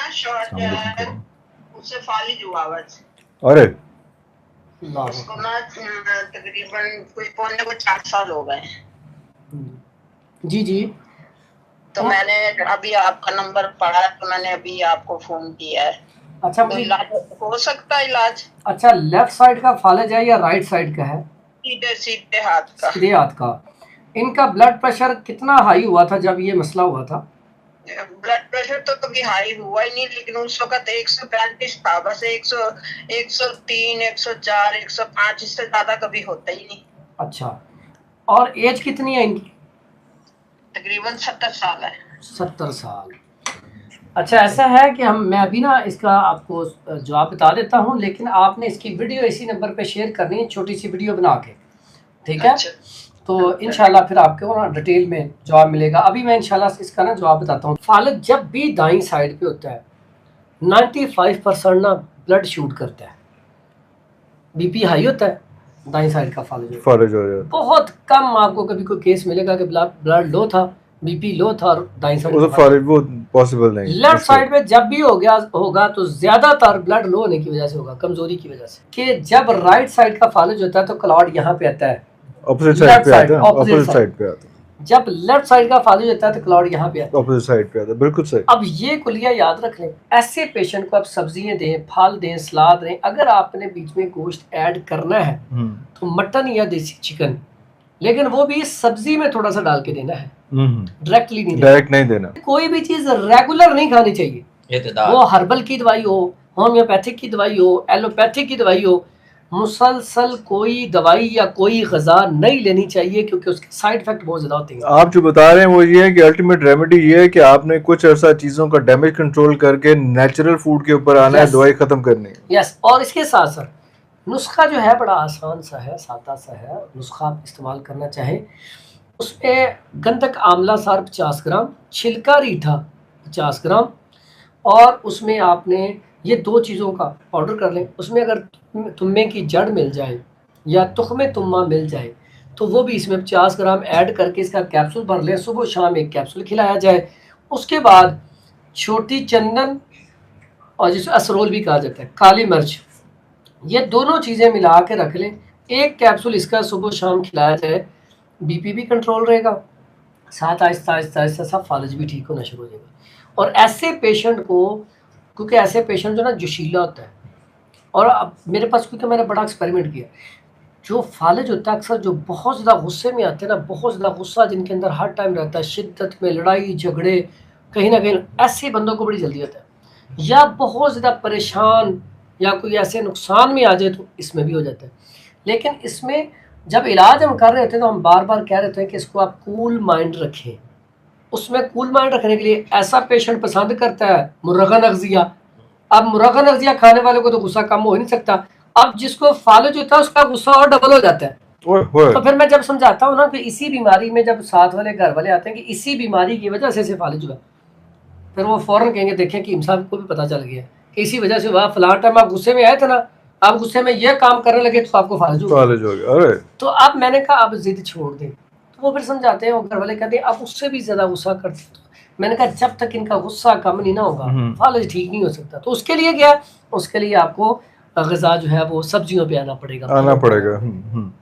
ना शॉर्ट जो है उससे फालिज हुआ बस। अरे उसको ना तकरीबन कोई पौने को 4 साल हो गए। जी जी। तो मैंने अभी आपका नंबर पढ़ा तो मैंने अभी आपको फोन किया है। अच्छा तो इलाज हो सकता है इलाज? अच्छा, लेफ्ट साइड का फालिज है या राइट साइड का है? सीधे हाथ का। सीधे हाथ का। इनका ब्लड प्रेशर कितना हाई हुआ था जब ये मसला हुआ था? ब्लड प्रेशर तो कभी हाई हुआ ही नहीं, लेकिन उस वक्त 135 था बस। 103, 104, 105, इससे ज्यादा कभी होता ही नहीं। अच्छा, और एज कितनी है इनकी? तकरीबन 70 साल है। 70 साल। अच्छा, ऐसा है कि मैं अभी ना इसका आपको जवाब बता देता हूँ, लेकिन आपने इसकी वीडियो इसी नंबर पे शेयर करनी है, छोटी सी वीडियो बना के, ठीक है? अच्छा। तो इंशाल्लाह फिर आपको ना डिटेल में जवाब मिलेगा। अभी मैं इंशाल्लाह इसका ना जवाब बताता हूँ। फालिज जब भी दाईं साइड पे होता है 95% ना ब्लड शूट करता है। बीपी हाई होता है, दाईं साइड का फालिज हो जाता है। बहुत कम आपको कभी कोई केस मिलेगा कि ब्लड लो था, बीपी लो था और दाईं साइड वो फालिज वो पॉसिबल नहीं। लेफ्ट साइड पे जब भी हो गया होगा तो ज्यादातर ब्लड लो होने की वजह से होगा, कमजोरी की वजह से। कि जब राइट साइड का फालिज होता है तो क्लॉट यहाँ पे आता है, ऑपोजिट साइड पे आता है, ऑपोजिट साइड पे आता है। जब लेफ्ट साइड का फालिज होता है तो क्लॉट यहाँ पे आता है, ऑपोजिट साइड पे आता है। बिल्कुल सही। अब ये कुलिया याद रख लें। ऐसे पेशेंट को आप सब्जियां दें, फल दें, सलाद दें। अगर आपने बीच में गोश्त ऐड करना है तो मटन या देसी चिकन, लेकिन वो भी सब्जी में थोड़ा सा डाल के देना है, डायरेक्टली नहीं देना। डायरेक्ट नहीं देना। कोई भी चीज रेगुलर नहीं खानी चाहिए। वो हर्बल की दवाई हो, होम्योपैथिक की दवाई हो, एलोपैथिक की दवाई हो, मुसलसल कोई दवाई या कोई गजा नहीं लेनी चाहिए, क्योंकि उसके साइड इफेक्ट बहुत ज्यादा होते हैं। आप जो बता रहे हैं वो ये है कि अल्टीमेट रेमेडी ये है कि आपने कुछ ऐसा चीजों का डैमेज कंट्रोल करके नेचुरल फूड के ऊपर आना है, दवाई खत्म करनी है। यस, और इसके साथ साथ नुस्खा जो है बड़ा आसान सा है, सादा सा है। नुस्खा आप इस्तेमाल करना चाहें, उसमें गंधक आंवला सार 50 ग्राम, छिलका रीठा 50 ग्राम, और उसमें आपने ये 2 चीज़ों का पाउडर कर लें। उसमें अगर तुम्बे की जड़ मिल जाए या तुख्मे तुम्मा मिल जाए तो वो भी इसमें 50 ग्राम ऐड करके इसका कैप्सूल भर लें। सुबह शाम एक कैप्सूल खिलाया जाए। उसके बाद छोटी चंदन और जिसे असरोल भी कहा जाता है, काली मिर्च, ये दोनों चीज़ें मिला के रख लें। एक कैप्सूल इसका सुबह शाम खिलाया जाए, बीपी भी कंट्रोल रहेगा, साथ आहिस्ता आहिस्ता आहिस्ता सब फालिज भी ठीक होना शुरू हो जाएगा। और ऐसे पेशेंट को, क्योंकि ऐसे पेशेंट जो ना जोशीला होता है, और अब मेरे पास क्योंकि मैंने बड़ा एक्सपेरिमेंट किया, जो फालिज होता है अक्सर जो बहुत ज़्यादा गुस्से में आते हैं ना, बहुत ज़्यादा गुस्सा जिनके अंदर हर टाइम रहता है, शिद्दत में लड़ाई झगड़े, कहीं ना कहीं ऐसे बंदों को बड़ी जल्दी होता है। या बहुत ज़्यादा परेशान या कोई ऐसे नुकसान में आ जाए तो इसमें भी हो जाता है। लेकिन इसमें जब इलाज हम कर रहे होते हैं तो हम बार बार कह रहे थे कि इसको आप कूल माइंड रखें। उसमें कूल माइंड रखने के लिए ऐसा पेशेंट पसंद करता है मुर्गन अग़ज़िया। अब मुर्गन अग़ज़िया खाने वाले को तो गुस्सा कम हो ही नहीं सकता। अब जिसको फालिज होता है उसका गुस्सा और डबल हो जाता है। तो फिर मैं जब समझाता हूँ ना कि इसी बीमारी में जब साथ वाले घर वाले आते हैं कि इसी बीमारी की वजह से फालिज हुआ, फिर वो फौरन कहेंगे देखें कि साहब को भी पता चल गया कि इसी वजह से हुआ, फलां टाइम आप गुस्से में आए थे ना, आप गुस्से में ये काम करने लगे तो आपको फालिज हो गया। अरे तो अब मैंने कहा अब जिद छोड़ दें। तो वो फिर समझाते हैं, वो घर वाले कहते हैं अब उससे भी ज़्यादा गुस्सा करते। तो मैंने कहा जब तक इनका गुस्सा कम नहीं ना होगा फालिज ठीक नहीं हो सकता। तो उसके लिए क्या, उसके लिए आपको ग़िज़ा जो है वो सब्जियों पे आना पड़ेगा।